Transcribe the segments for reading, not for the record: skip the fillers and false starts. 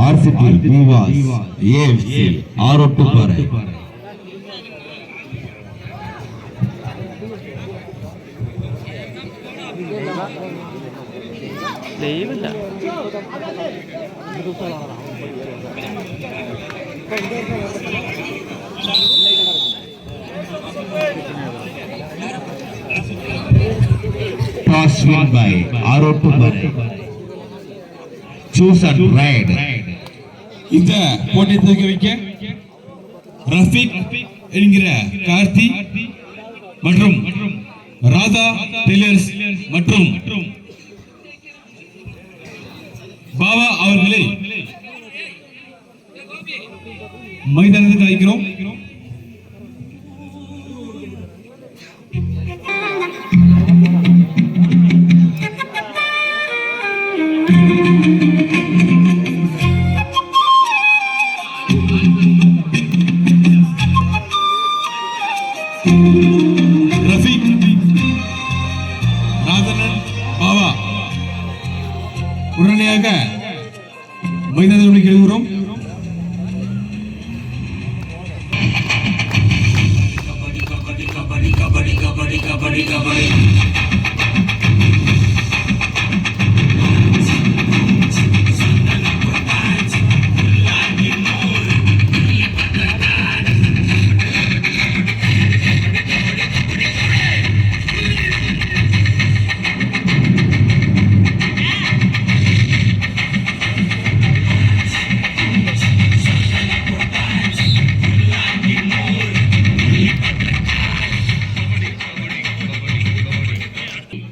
RCT Vivas AFC ஆரோட்டுப்பாறை. Toss win by ஆரோட்டுப்பாறை. Choose and ride. இந்த போட்டியை துவக்கி வைக்க ரஃபீக் என்கிற கார்த்தி மற்றும் ராதா டெய்லர்ஸ் மற்றும் பாபா அவர்களை மைதானத்துக்கு அழைக்கிறோம். ரஃபீக், ராதனன், பாபா உடனடியாக மைதானத்திற்கு எழுதுகிறோம்.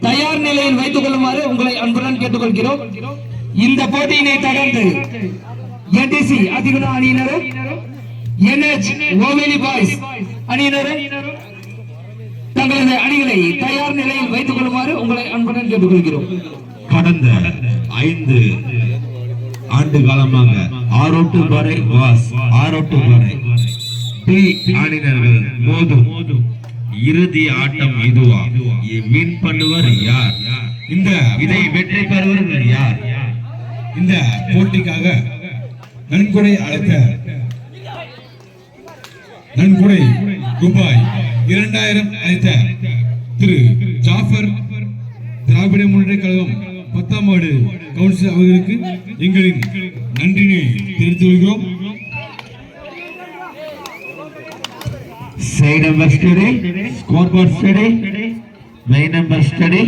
தயார் நிலையில் வைத்துக் கொள்ளுமாறு உங்களை அன்புடன் கேட்டுக்கொள்கிறோம். இந்த போட்டியினை தொடர்ந்து NTC அதிகுணா அணியினரும் NH ஓவேலி பாய்ஸ் அணியினரும் தங்களது அணிகளை தயார் நிலையில் வைத்துக் கொள்ளுமாறு உங்களை அன்புடன் கேட்டுக்கொள்கிறோம். கடந்த 5 ஆண்டு காலமாக ஆரோட்டுப்பாறை வாஸ் ஆரோட்டுப்பாறை டி அணியினர்கள் மோதும் இறுதி ஆட்டம் இதுவா? வின் பண்ணுவர் யார்? இதை வெற்றி பெறுவர்கள் யார்? இந்த போட்டிக்காக நன்கொடை அளித்த நன்கொடை ரூபாய் 2000 அளித்த திரு ஜாஃபர் திராவிட முன்னேற்ற கழகம் 10ஆம் வார்டு கவுன்சிலர் அவர்களுக்கு எங்களின் நன்றினை தெரிவித்துக் கொள்கிறோம். Side number study, scoreboard study, main number study,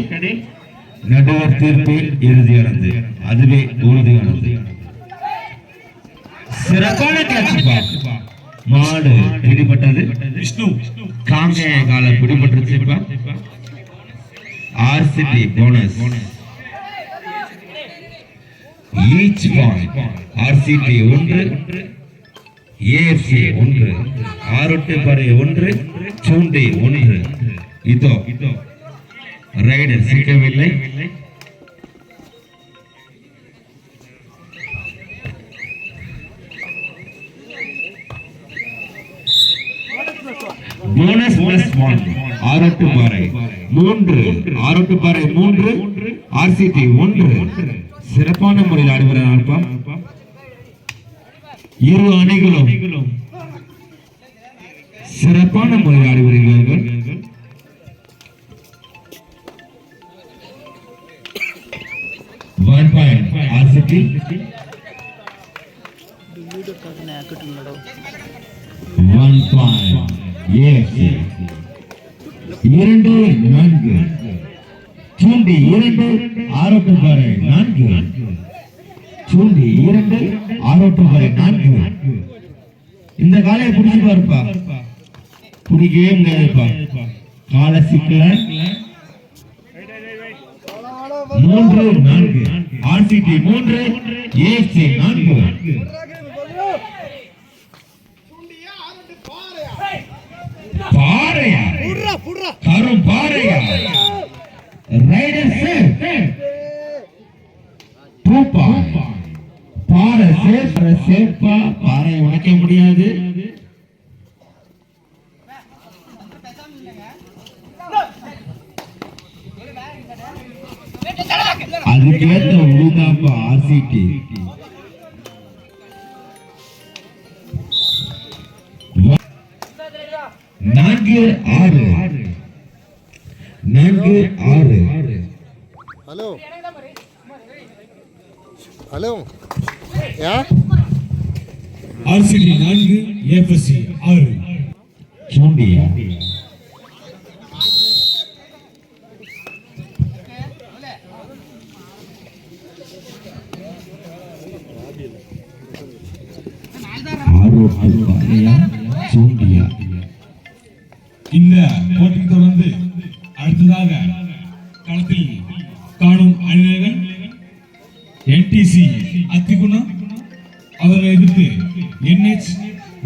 நடுவர் தீர்ப்பில் இறுதியானது. அதுவே உறுதியானது. சிறப்பான கேட்ச். மாடு பிடிபட்டது. விஷ்ணு காங்கேய கால பிடிபட்டு RCT bonus. Each point RCT 1, AFC 1, ஆரோட்டுப்பாறை 1, சூண்டி 1. இதோ ரைடர் சிக்கவில்லை. போனஸ் +1 ஆரோட்டுப்பாறை 3, ஆரோட்டுப்பாறை 3, RCT 1. சிறப்பான முறையில் ஆடுகிறார்கள். இரு அணிகளும் சிறப்பான முறையில் ஆடி வருகிறார்கள். One point RCT, 1 point AFC. 2, 4 சூண்டி 2, ஆரோட்டுப்பாறை 4. சூண்டி 2, ஆரோட்டுப்பாறை 4. இந்த காலையை பிடிச்சு பாருப்பா. பிடிக்கவே முடியாதுப்பா. காலை சிக்கல 3, 4 RCT 3, AFC 4. பாறையா கரும் பாறையா ரைடர் சேஃப். தூப்பா பாறை சேஃபா. பாறையை உடைக்க முடியாது. அதுக்கேற்ற உருதாப்பா RCT. 4-6 4-6 हेलो हेलो या RCD 4 AFC 6 சூண்டியா சூண்டியா இந்த போட்டியை தொடர்ந்து அடுத்ததாக களத்தில் காணும் அணியினர்கள் NTC அத்திகுணா அவர்களை எதிர்த்து NH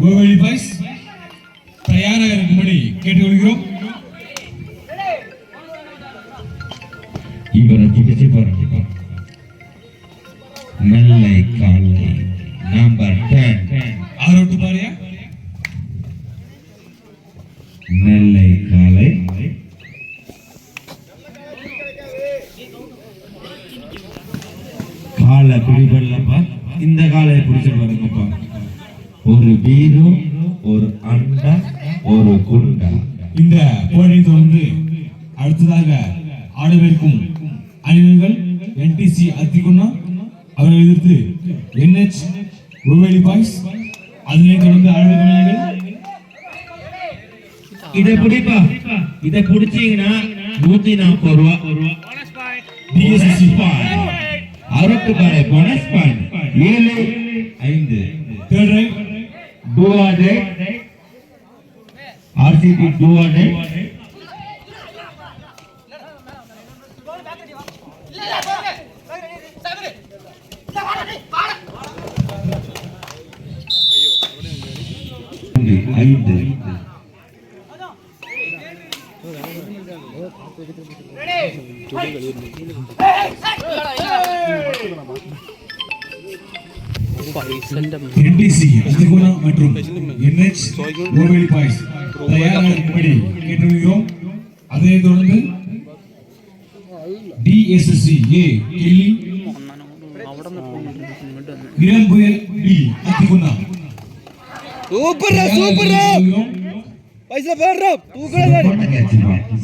ஓவேலி பாய்ஸ் தயாராக இருக்கும்படி கேட்டுக்கொள்கிறோம். இவரை பிடிச்சு பாருங்க. நல்லை காலை நம்பர் 10 ஆரோட்டு பாரியா நெல்லை காலை காலை பிடிபடலப்பா. இந்த காலை பிடிச்சு பாருங்கப்பா. ஒரு வீரு ஒரு அண்டா ஒரு குண்டா. இந்த போட்டியை தொடர்ந்து அடுத்ததாக ஆடவிருக்கும் அணியினர்கள் NTC அத்திகுணா அவர்களை எதிர்த்து NH ஓவேலி பாய்ஸ் அதனைத் தொடர்ந்து ஆடவிருக்கும் அணியினர்கள் இதை பிடிப்பா. இதை பிடிச்சீங்கன்னா 140 ரூபா. DSC அறுபத்து பாரு போனஸ் பாயிண்ட் 7-5 தேர்ட் ரைட் டூஆடே RCB டூஆடே ஐந்து NTC அத்திகுணா மற்றும் NH ஓவேலி பாய்ஸ் தயாராக இருக்கும்படி கேட்டுக்கொள்கிறோம். அதனைத் தொடர்ந்து DSC A கிள்ளி இளம்புயல் B அத்திகுணா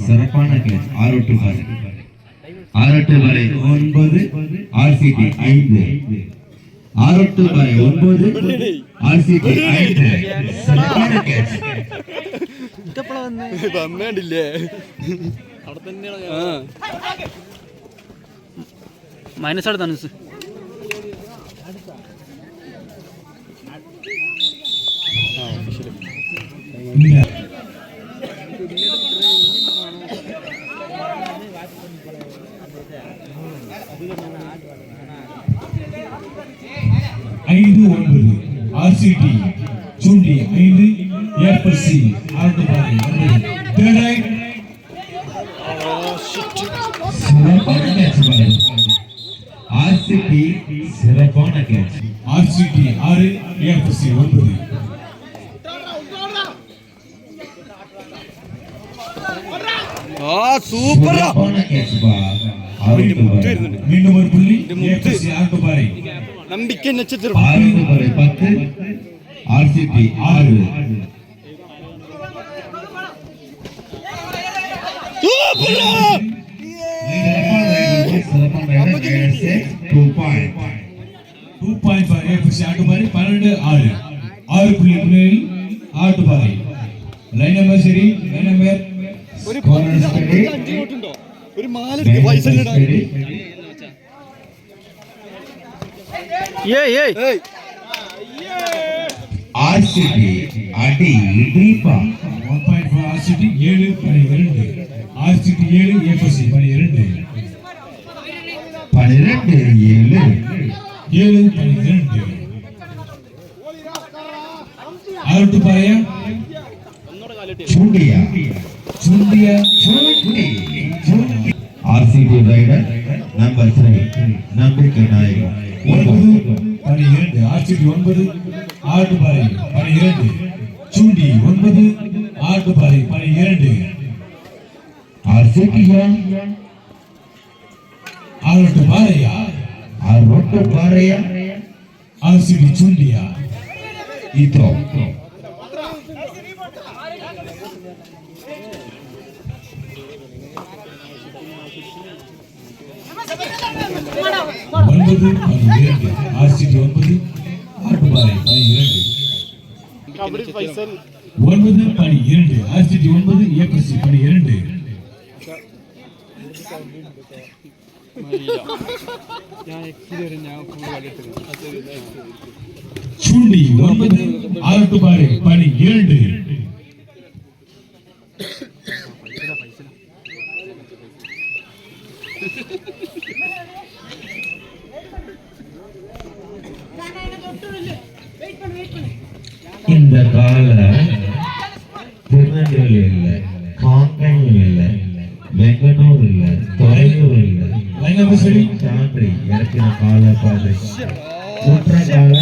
சிறப்பான கேட்ச். 6 வரை 9 RCB 5 6 வரை 9 RCB 5 சிறப்பான கேட்ச். തന്നേണ്ടില്ലേ അവിടെ തന്നെയാണ് മൈനസ് ആണ് തനുസ് ஐந்து 9 RCT சூண்டி 5 AFC 6 பாரி 9 தேர்ட் ரைட் சிறப்பான கேட்ச் பாரு. RCB சிறப்பான கேட்ச். RCT 6 AFC 9 சிறப்பான கேட்ச் பா. மீண்டும் ஒரு புள்ளி AFC 6 பாரி നമ്പിക്ക നക്ഷത്രം 6 வரை 10 RCB 6 2 point for AFC 6 Pari 12 6 6 புள்ளி முன்னேறி 8 பாரி ലൈൻ നമ്പർ ശരി ലൈൻ നമ്പർ ഒരു 5 നോട്ടുണ്ടോ ഒരു മാലെടുത്ത് പൈസ ഇടാൻ ഏയ് ഏയ് RCB அடி இடிப்பா. 1.4 RCT 7 பணி 2 RCT 7 AFC பணி 2 12 7 பணி 2 ஆரோட்டு பாரியா சூண்டியா சூண்டியா RCB ரைடர் நம்பர் 3 நம்பிக்கை நாயகம் 9 பணி 2 RCT 9 ஆரோட்டு பாரி பணி 2 சூண்டி 9 ஆரோட்டு பாரி பணி 2 RCB ஆரோட்டு பாரியா ஆரோட்டு பாரியா RCT சூண்டியா இதோ 9 பணி 2 ஆர்சிடி 9 ஆட்டுப்பாறை பணி 2 9 பணி 2 ஆர்சிடி 9 ஏபிசி பணி 2 சூண்டி 9 ஆட்டுப்பாறை பணி 2 இந்த கால திருநெல்வேலி இல்ல, காங்கயம் இல்ல, வெங்கனூர் இல்ல, துறையூர் இல்ல, சான்றி இறக்கின கால பாதை குற்ற கால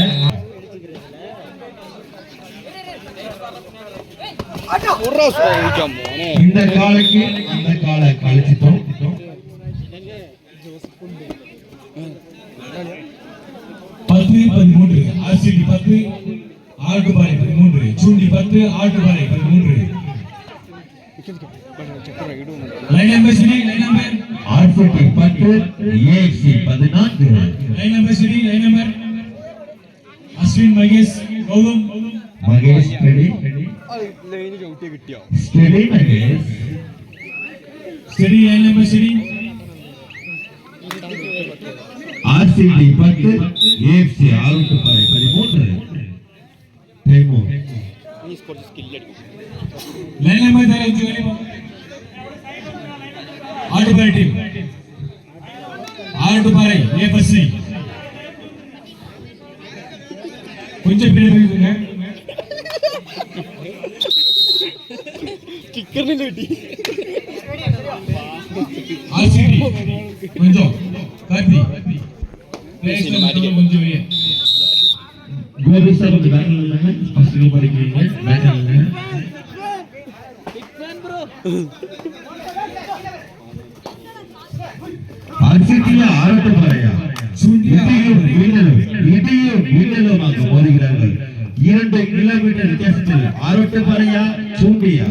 இந்த காலைக்கு அந்த காலை கழிச்சிட்டோம். 10 13 ஆர்சிடி 10 ஆட்டுப்பாறை 13 சூண்டி 10 ஆட்டுப்பாறை 13 லைன் நம்பர் சரி line number RCT 10 AFC 14 line number சரி line number Ashwin Mahesh Gautham Mahesh study study Mahesh சரி லைன் நம்பர் சரி ஆர்சிடி 10 ஏஎஃப்சி ஆட்டுப்பாறை 13 டைமோ லைன் நம்பர் தரஞ்சு ஆட்டுப்பாறை டீம் ஆட்டுப்பாறை ஏபிசி கொஞ்சம் பின்னாடி ஆர்சிடி கொஞ்சம் காப்பி கொஞ்சம் கோபி சார் வந்து பேனல் இல்லைங்க, ஃபர்ஸ்ட் படிக்கிறீங்க பேனல் இல்லைங்க. ஆர்சிடில ஆரட்டப்பாறையா வீட்டிலும் மோதுகிறார்கள். 2 கிலோமீட்டர் வித்தியாசத்தில் ஆரோட்டப்பாறையா சூண்டியா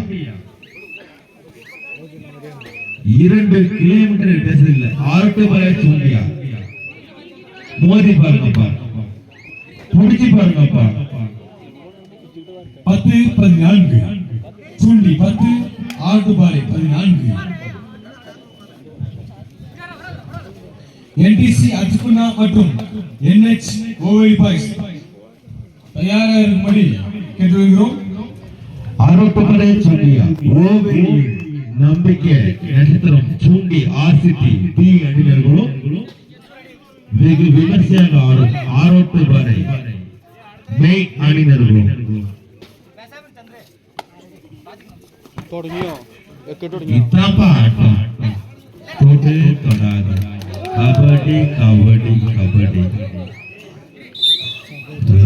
2 கிலோமீட்டர் வித்தியாசத்தில் ஆரோட்டப்பாறையா சூண்டியா மோதி பாருங்கப்பா, முடிச்சு பாருங்கப்பா. 10 14 சூண்டி 10 ஆட்டுப்பாறை 14 என்டிசி அர்ஜுனா மற்றும் என்ஹெச் ஓவலி பாய்ஸ் தயாராக இருக்கும்படி கேட்டுக்கொள்கிறோம். ஆரோட்டப்பாறை சூண்டியா ஓவலி நம்பிக்கை நட்சத்திரம் சூண்டி ஆர்சிடி டி அணியினர்களும் வெகு விமர்சையாக ஆடும் ஆரோட்டப்பாறை மெய் அணியினர்களும் இதாப்பா ஆட்டம் தொட்டு தொடாத kabaddi kabaddi kabaddi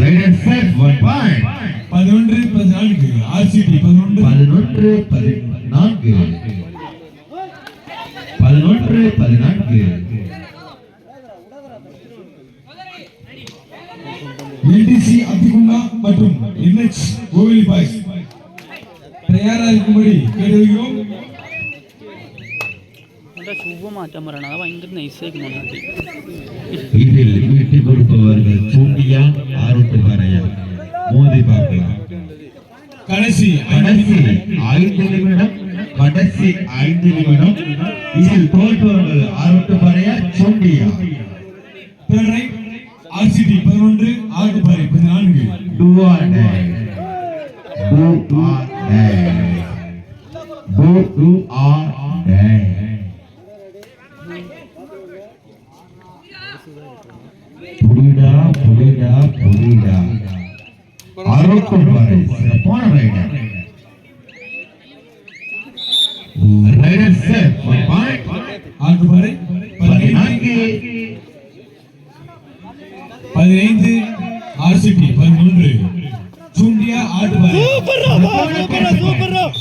rider set 1 point 11 14 RCT 11 11 14 11 14 NTC அத்திகுண்டா மற்றும் என்ஹெச் ஓவலி பாய்ஸ் தயாராக இருக்கும்படி கேட்டுக்கொள்கிறோம். ശുഭമാറ്റം പറയണത് ഭയങ്കര നൈസായിരിക്കും മുന്നോട്ട്. இதில் வீட்டு கொடுப்பவர்கள் சூண்டியா ஆரோட்டப்பாறையா மோதி பார்க்கலாம். கடைசி 5 நிமிடம் இதில் தோல்பவர்கள் ஆரோட்டப்பாறையா சூண்டியா. ஆர்சிடி 11 ஆட்டுப்பாறை 14 Do or die. Do or die. Do or die. புரியுதா புரியுதா புரியுதா ஆரோட்டப்பாறை சிறப்பான ரைடர் ரைடர் சார் ஆட்டுப்பாறை 14 15 ஆர்சிடி 11 சூண்டியா ஆட்டுப்பாறை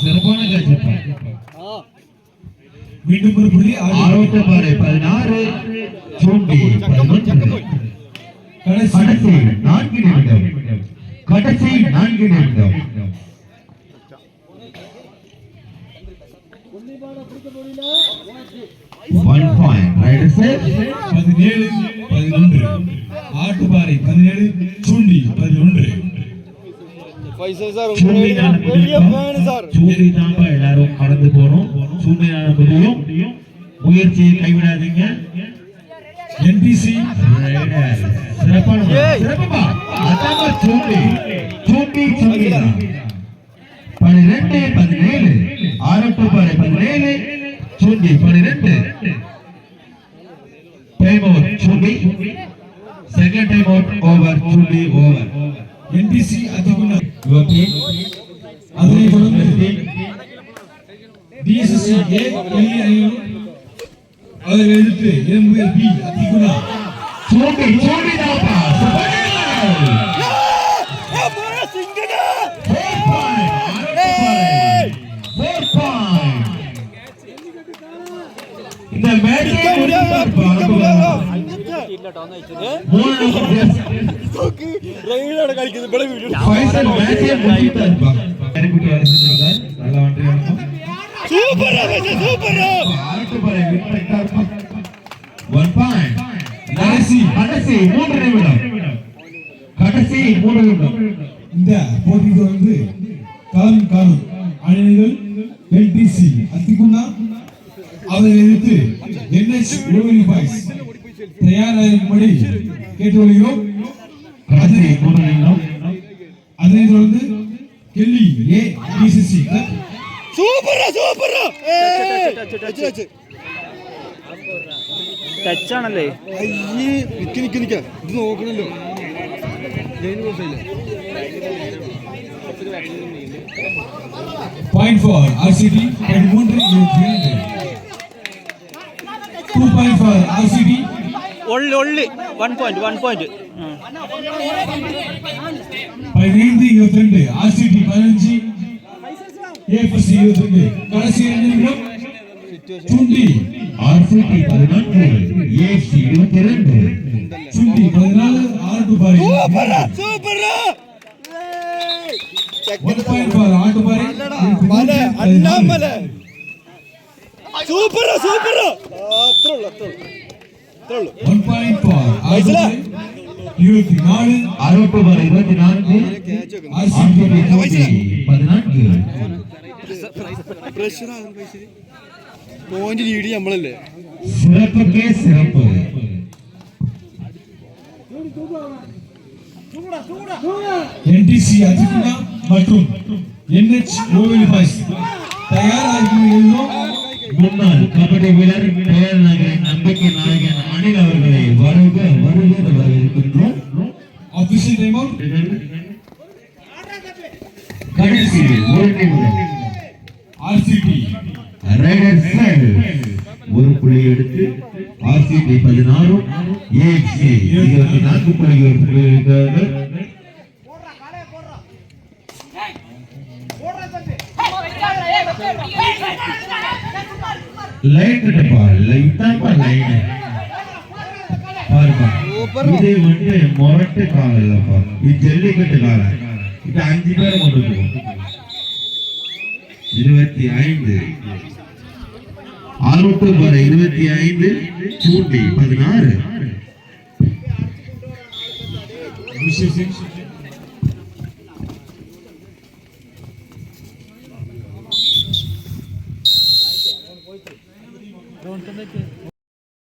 சிறப்பான காட்சி. மீண்டும் ஒரு புள்ளி ஆரோட்டப்பாறை 16 சூண்டி 11 கடைசி 4 நிமிடம் கடைசி 4 நிமிடம் 1 பாயிண்ட் ரைடர் 17-11 ஆட்டுப்பாறை 17 சூண்டி 11 ഫൈസൽ സാർ சூண்டினால വലിയ ഫാന് സാർ சூண்டி தான்ப்பா எல்லாரும் கடந்து போறோம். சூண்டினால முடியும். முயற்சியை கைவிடாதீங்க. NTC சிறப்பான சிறப்பா அதாம சூண்டி சூண்டி சூண்டினா 12-17 ஆரட்டுப்பாறை 17 சூண்டி 12 டைம் அவுட் சூண்டி செகண்ட் டைம் அவுட் ஓவர் சூண்டி ஓவர் NTC அதிகுண ஓகே அதனை தொடர்ந்து DSSC A அவர்கள் எதிர்த்து MB அதிகுண சூண்டி சூண்டி தாப்பா இந்த மேட்சை റെയിലാണ് കളിക്കുന്നത് ഇവിടെ വീഡിയോ ஃபைனல் மேட்சை முடித்தார்ப்பா கரெக்ட் வரதுங்க நல்லா வந்துருங்க സൂപ്പറാ സൂപ്പറാ ஆரட்டுப்பாறை விட்டார்ப்பா 1 பாயிண்ட் கடைசி 3 நிமிடம் கடைசி 3 நிமிடம் இந்த போட்டி தொடர்ந்து காணும் அணிகள் NTC அதிகுண அவர்கள் எதிர்த்து NH ஓவலி பாய்ஸ் தயாராகும்படி கேட்டுக்கொள்கிறோம். கடைசி 3 நிமிடம் அதனை தொடர்ந்து கெல்லி A DCC கிளப் സൂപ്പറാ സൂപ്പറാ ടച്ചാണല്ലേ അയ്യേ നിക്ക ഇത് നോക്കണല്ലോ Point for RCB, 13-2. 2 point for RCB, only 1 point 15-22. RCB 15, AFC 22. கடைசி 2 நிமிடம். சுண்டி RCB 14 AFC 22 சுண்டி 14 ஆட்டுப்பாறை. സൂപ്പറാ 1 point for ஆட்டுப்பாறை. മല അണ്ണാമല സൂപ്പറാ അത്രേ ഉള്ളൂ 1 point for ஆட்டுப்பாறை. 24 ஆரட்டுப்பாறை 24 RCB 14 പ്രഷറാകും പൈസ പോയിന്റ് ലീഡ് നമ്മളല്ലേ சிறப்புக்கே சிறப்பு NTC அதிகுண மற்றும் NH ஓவலி பாய்ஸ் தயாராகிறோம். முன்னாள் கபடி வீரர் பெயர் நகரின் நம்பிக்கை நாயகன் அனில் அவர்களை வருக வரவேற்கின்றோம். Official time out. கடைசி 1 நிமிடம் RCB ரைடர் செல் ஒரு புள்ளி எடுத்து RCB 16 AFC 24 புள்ளி எடுக்கிறார்கள். லைட் டப்பா லைட்டா லைன் பாருப்பா இது வந்து மொரட்டு காலம் இல்லப்பா இது ஜல்லிக்கட்டு காலம் இது 5 பேர் கொண்டு போகும் 25 ஆரட்டுப்பாறை 25 சூண்டி 16 Appreciation.